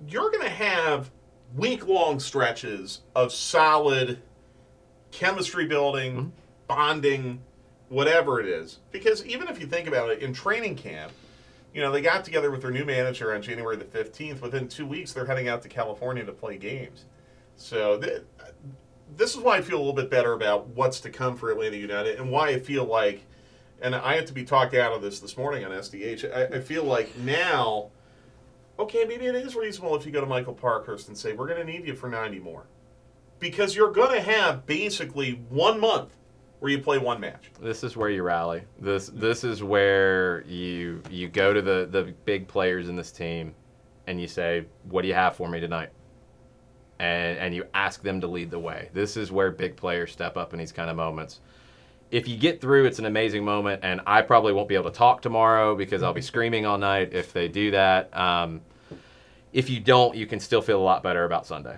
you're going to have week-long stretches of solid chemistry building, bonding, whatever it is. Because even if you think about it, in training camp, they got together with their new manager on January the 15th. Within 2 weeks, they're heading out to California to play games. So this is why I feel a little bit better about what's to come for Atlanta United and why I feel like, and I had to be talked out of this morning on SDH, I feel like now, okay, maybe it is reasonable if you go to Michael Parkhurst and say, we're going to need you for 90 more. Because you're going to have basically 1 month where you play one match. This is where you rally. This is where you go to the big players in this team and you say, what do you have for me tonight? And you ask them to lead the way. This is where big players step up in these kind of moments. If you get through, it's an amazing moment, and I probably won't be able to talk tomorrow because I'll be screaming all night if they do that. If you don't, you can still feel a lot better about Sunday.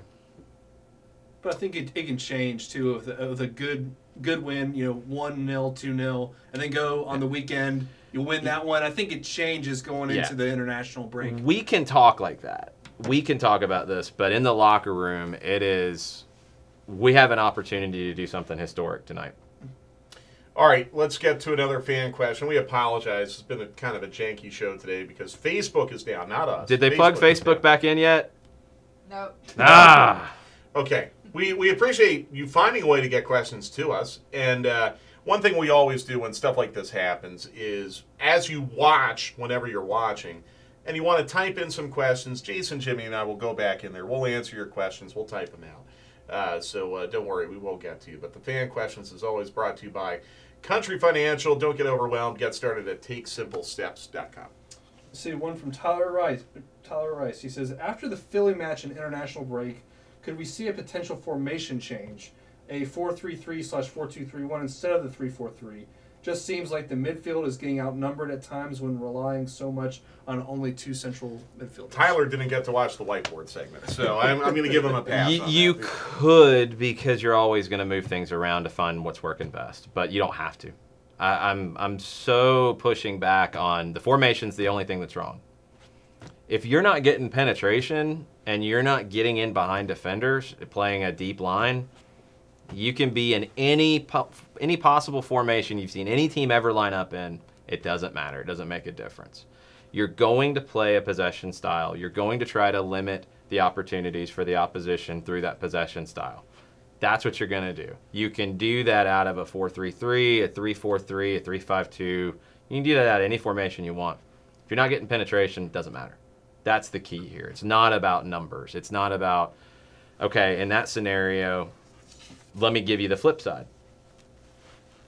But I think it can change, too, of the good win, 1-0, 2-0, and then go on the weekend, you win that one. I think it changes going into the international break. We can talk like that. We can talk about this, but in the locker room, we have an opportunity to do something historic tonight. All right, let's get to another fan question. We apologize. It's been kind of a janky show today because Facebook is down, not us. Did they plug Facebook back in yet? No. Okay. We appreciate you finding a way to get questions to us. And one thing we always do when stuff like this happens is as you watch, whenever you're watching, and you want to type in some questions, Jason, Jimmy, and I will go back in there. We'll answer your questions. We'll type them out. So don't worry, we will get to you. But the fan questions is always brought to you by Country Financial. Don't get overwhelmed. Get started at takesimplesteps.com. See, one from Tyler Rice. He says, after the Philly match and international break, could we see a potential formation change? A 4-3-3/4-2-3-1 instead of the 3-4-3? Just seems like the midfield is getting outnumbered at times when relying so much on only two central midfielders. Tyler didn't get to watch the whiteboard segment, so I'm going to give him a pass. You could, because you're always going to move things around to find what's working best, but you don't have to. I'm so pushing back on the formation's the only thing that's wrong. If you're not getting penetration and you're not getting in behind defenders, playing a deep line, you can be in any possible formation you've seen any team ever line up in. It doesn't matter. It doesn't make a difference. You're going to play a possession style. You're going to try to limit the opportunities for the opposition through that possession style. That's what you're going to do. You can do that out of a 4-3-3, a 3-4-3, a 3-5-2. You can do that out of any formation you want. If you're not getting penetration, it doesn't matter. That's the key here. It's not about numbers. It's not about, okay, in that scenario, let me give you the flip side.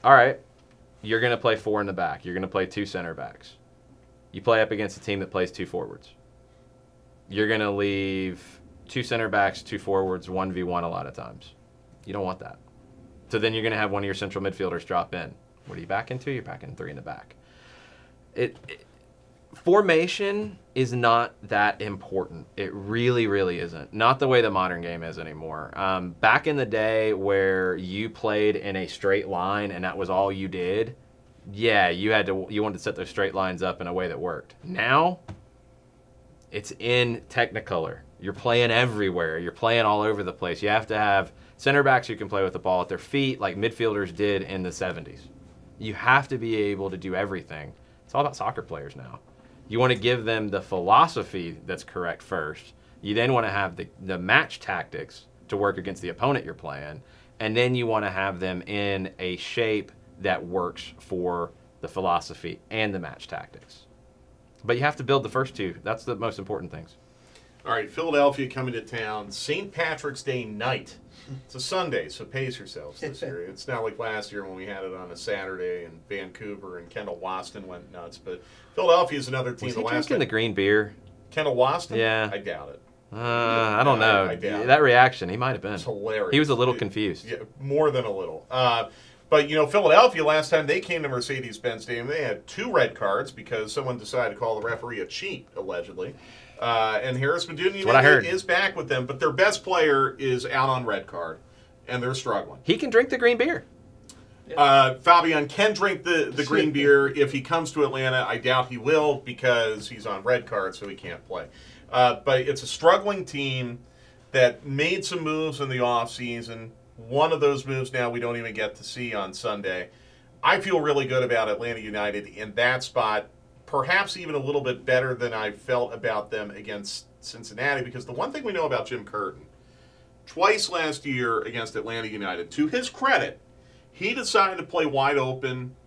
All right, you're going to play four in the back. You're going to play two center backs. You play up against a team that plays two forwards. You're going to leave two center backs, two forwards, 1v1 a lot of times. You don't want that. So then you're going to have one of your central midfielders drop in. What are you backing to? You're backing 3 in the back. Formation is not that important. It really, really isn't. Not the way the modern game is anymore. Back in the day where you played in a straight line and that was all you did, yeah, you wanted to set those straight lines up in a way that worked. Now, it's in Technicolor. You're playing everywhere. You're playing all over the place. You have to have center backs who can play with the ball at their feet like midfielders did in the 70s. You have to be able to do everything. It's all about soccer players now. You want to give them the philosophy that's correct first. You then want to have the match tactics to work against the opponent you're playing. And then you want to have them in a shape that works for the philosophy and the match tactics. But you have to build the first two. That's the most important things. All right, Philadelphia coming to town. St. Patrick's Day night. It's a Sunday, so pace yourselves this year. It's not like last year when we had it on a Saturday and Vancouver and Kendall Waston went nuts. But Philadelphia is another team. Was he drinking the green beer? Kendall Waston? Yeah. I doubt it. I don't know. I doubt that reaction, he might have been. It's hilarious. He was a little confused. Yeah, more than a little. But, Philadelphia, last time they came to Mercedes-Benz Stadium, they had 2 red cards because someone decided to call the referee a cheat, allegedly. And Harris Medunian is back with them, but their best player is out on red card, and they're struggling. He can drink the green beer. Fabian can drink the green beer. If he comes to Atlanta, I doubt he will because he's on red card, so he can't play. But it's a struggling team that made some moves in the offseason. One of those moves now we don't even get to see on Sunday. I feel really good about Atlanta United in that spot, perhaps even a little bit better than I felt about them against Cincinnati, because the one thing we know about Jim Curtin, twice last year against Atlanta United, to his credit, he decided to play wide open,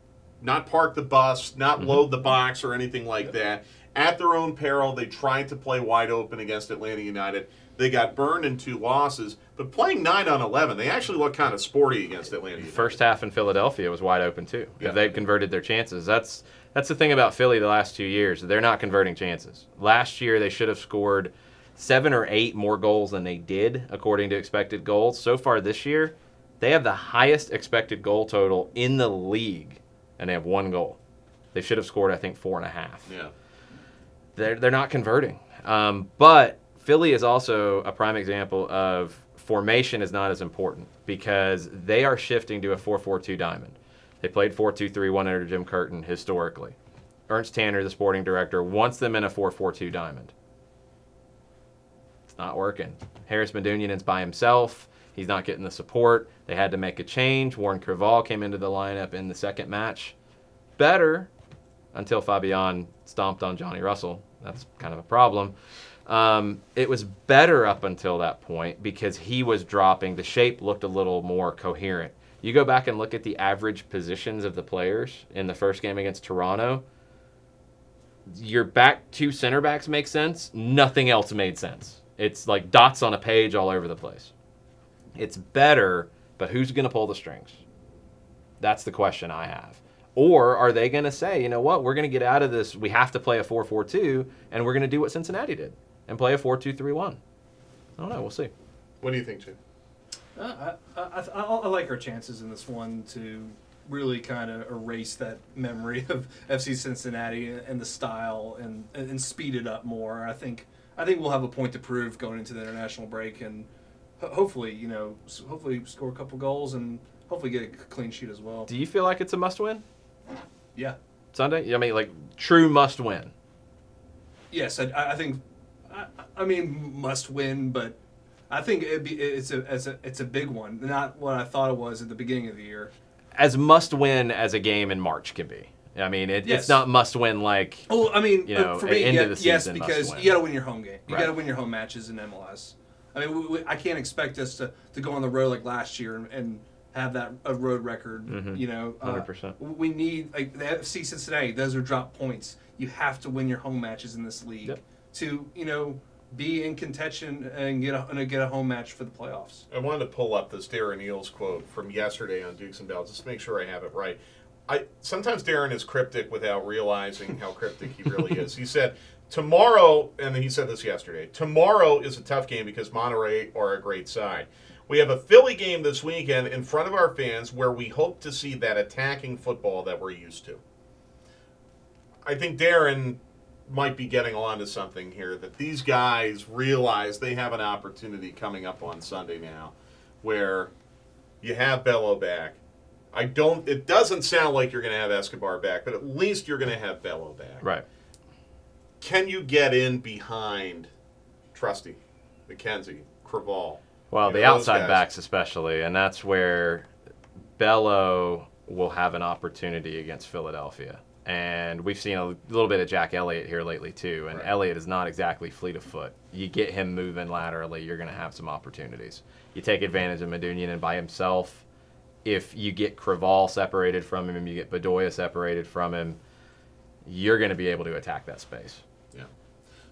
not park the bus, not load the box or anything like that. At their own peril, they tried to play wide open against Atlanta United. They got burned in 2 losses, but playing 9 on 11, they actually look kind of sporty against Atlanta United. First half in Philadelphia was wide open too. Yeah. If they'd converted their chances, that's the thing about Philly the last 2 years. They're not converting chances. Last year they should have scored 7 or 8 more goals than they did according to expected goals. So far this year, they have the highest expected goal total in the league, and they have 1 goal. They should have scored, I think, 4.5. Yeah. They're not converting. But Philly is also a prime example of formation is not as important because they are shifting to a 4-4-2 diamond. They played 4-2-3-1 under Jim Curtin historically. Ernst Tanner, the sporting director, wants them in a 4-4-2 diamond. It's not working. Harris Medunjan's by himself. He's not getting the support. They had to make a change. Warren Creval came into the lineup in the second match. Better until Fabian stomped on Johnny Russell. That's kind of a problem. It was better up until that point because he was dropping. The shape looked a little more coherent. You go back and look at the average positions of the players in the first game against Toronto. Your back 2 center backs make sense. Nothing else made sense. It's like dots on a page all over the place. It's better, but who's going to pull the strings? That's the question I have. Or are they going to say, you know what, we're going to get out of this. We have to play a 4-4-2, and we're going to do what Cincinnati did and play a 4-2-3-1. I don't know. We'll see. What do you think, Jim? I like our chances in this one to really kind of erase that memory of FC Cincinnati and the style and speed it up more. I think we'll have a point to prove going into the international break and hopefully score a couple goals and hopefully get a clean sheet as well. Do you feel like it's a must-win? Yeah. Sunday? I mean, like, true must-win. Yes, I think. I mean, must win, but I think it's a big one. Not what I thought it was at the beginning of the year. As must-win as a game in March can be. I mean, it's not must-win like. Oh, I mean, for me, end of the season. Yes, because you got to win your home game. You got to Right. win your home matches in MLS. I mean, I can't expect us to go on the road like last year and have that a road record. 100%. We need like the FC Cincinnati. Those are drop points. You have to win your home matches in this league to be in contention and get a home match for the playoffs. I wanted to pull up this Darren Eales quote from yesterday on Dukes and Bells just to make sure I have it right. Sometimes Darren is cryptic without realizing how cryptic he really is. He said, tomorrow, and he said this yesterday, tomorrow is a tough game because Monterrey are a great side. We have a Philly game this weekend in front of our fans where we hope to see that attacking football that we're used to. I think Darren might be getting on to something here, that these guys realize they have an opportunity coming up on Sunday now where you have Bello back. It doesn't sound like you're going to have Escobar back, but at least you're going to have Bello back. Right. Can you get in behind Trusty, McKenzie, Creval? Well, the outside backs especially, and that's where Bello will have an opportunity against Philadelphia. And we've seen a little bit of Jack Elliott here lately, too. And Elliott is not exactly fleet of foot. You get him moving laterally, you're going to have some opportunities. You take advantage of Medunjanin by himself. If you get Creval separated from him, you get Bedoya separated from him, you're going to be able to attack that space. Yeah.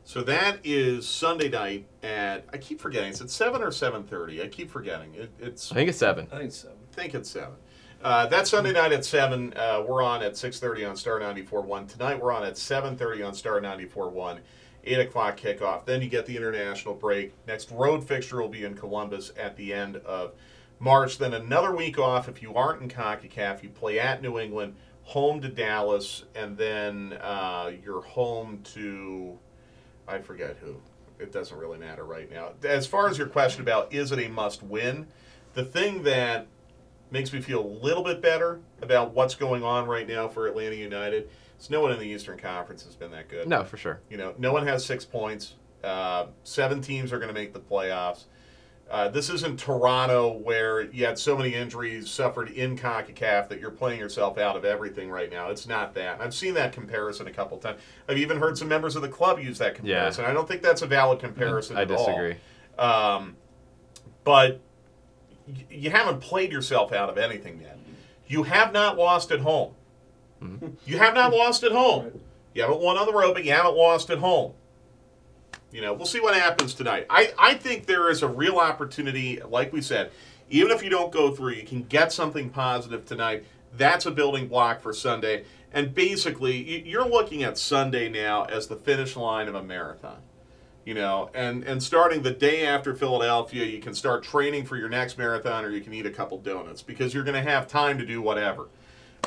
So that is Sunday night at, I keep forgetting, is it 7 or 7:30? I keep forgetting. I think it's 7. I think it's 7. I think it's 7. That's Sunday night at 7. We're on at 6:30 on Star 94.1. Tonight we're on at 7:30 on Star 94.1. 8 o'clock kickoff. Then you get the international break. Next road fixture will be in Columbus at the end of March. Then another week off. If you aren't in CONCACAF, you play at New England, home to Dallas, and then you're home to, I forget who. It doesn't really matter right now. As far as your question about is it a must-win, the thing that makes me feel a little bit better about what's going on right now for Atlanta United is no one in the Eastern Conference has been that good. No, for sure. You know, no one has 6 points. 7 teams are going to make the playoffs. This isn't Toronto where you had so many injuries suffered in CONCACAF that you're playing yourself out of everything right now. It's not that. I've seen that comparison a couple times. I've even heard some members of the club use that comparison. Yeah. I don't think that's a valid comparison at all. I disagree. But you haven't played yourself out of anything yet. You have not lost at home. Mm-hmm. You have not lost at home. You haven't won on the road, but you haven't lost at home. You know, we'll see what happens tonight. I think there is a real opportunity, like we said, even if you don't go through, you can get something positive tonight. That's a building block for Sunday. And basically, you're looking at Sunday now as the finish line of a marathon. You know, and starting the day after Philadelphia, you can start training for your next marathon, or you can eat a couple donuts because you're going to have time to do whatever.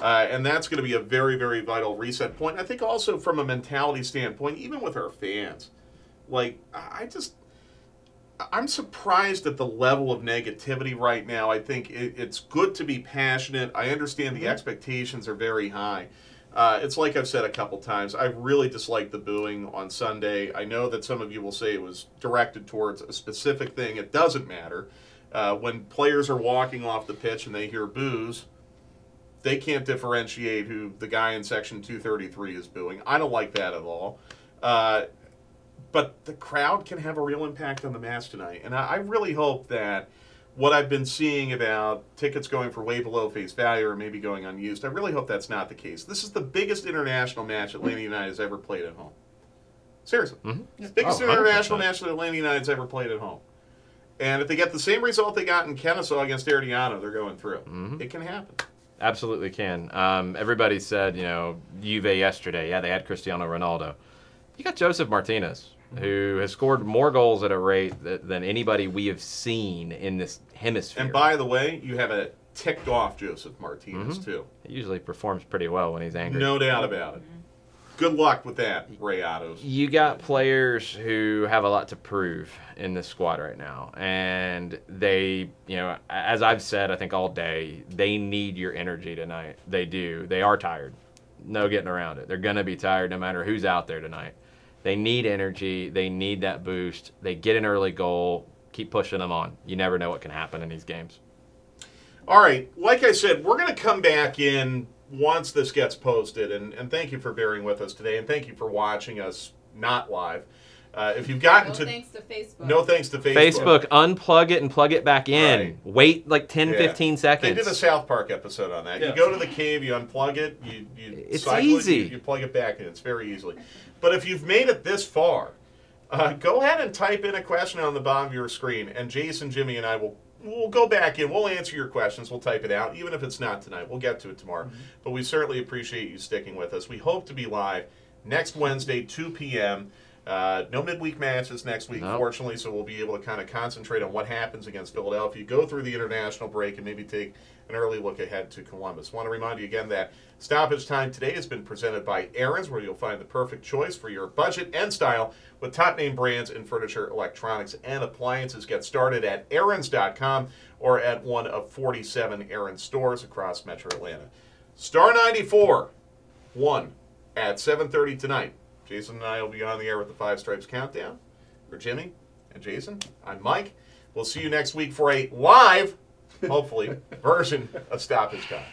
And that's going to be a very, very vital reset point. I think also from a mentality standpoint, even with our fans, like, I'm surprised at the level of negativity right now. I think it's good to be passionate. I understand the expectations are very high. It's like I've said a couple times, I really dislike the booing on Sunday. I know that some of you will say it was directed towards a specific thing. It doesn't matter. When players are walking off the pitch and they hear boos, they can't differentiate who the guy in Section 233 is booing. I don't like that at all. But the crowd can have a real impact on the match tonight. And I really hope that what I've been seeing about tickets going for way below face value or maybe going unused, I really hope that's not the case. This is the biggest international match Atlanta United has ever played at home. Seriously. Mm-hmm. It's the biggest international match that Atlanta United's ever played at home. And if they get the same result they got in Kennesaw against Herediano, they're going through. Mm-hmm. It can happen. Absolutely can. Everybody said, Juve yesterday, yeah, they had Cristiano Ronaldo. You got Joseph Martinez, who has scored more goals at a rate than anybody we have seen in this hemisphere. And by the way, you have a ticked off Joseph Martinez, too. He usually performs pretty well when he's angry. No doubt about it. Good luck with that, Ray Ottos. You got players who have a lot to prove in this squad right now. And they, as I've said, I think all day, they need your energy tonight. They do. They are tired. No getting around it. They're going to be tired no matter who's out there tonight. They need energy. They need that boost. They get an early goal. Keep pushing them on. You never know what can happen in these games. All right. Like I said, we're going to come back in once this gets posted. And thank you for bearing with us today. And thank you for watching us not live. If you've gotten no thanks to Facebook. No thanks to Facebook. Facebook, unplug it and plug it back in. Right. Wait like 10, 15 seconds. They did a South Park episode on that. Yeah. You go to the cave, you unplug it, you It's cycle easy. it, you plug it back in. It's very easily. But if you've made it this far, go ahead and type in a question on the bottom of your screen, and Jason, Jimmy, and I we'll go back in. We'll answer your questions. We'll type it out, even if it's not tonight. We'll get to it tomorrow. But we certainly appreciate you sticking with us. We hope to be live next Wednesday, 2 p.m., No midweek matches next week, Nope. fortunately, so we'll be able to kind of concentrate on what happens against Philadelphia, go through the international break, and maybe take an early look ahead to Columbus. Want to remind you again that Stoppage Time today has been presented by Aaron's, where you'll find the perfect choice for your budget and style with top-name brands in furniture, electronics, and appliances. Get started at Aaron's.com or at one of 47 Aaron's stores across Metro Atlanta. Star 94, 1 at 7:30 tonight. Jason and I will be on the air with the Five Stripes Countdown. For Jimmy and Jason, I'm Mike. We'll see you next week for a live, hopefully, version of Stoppage Time.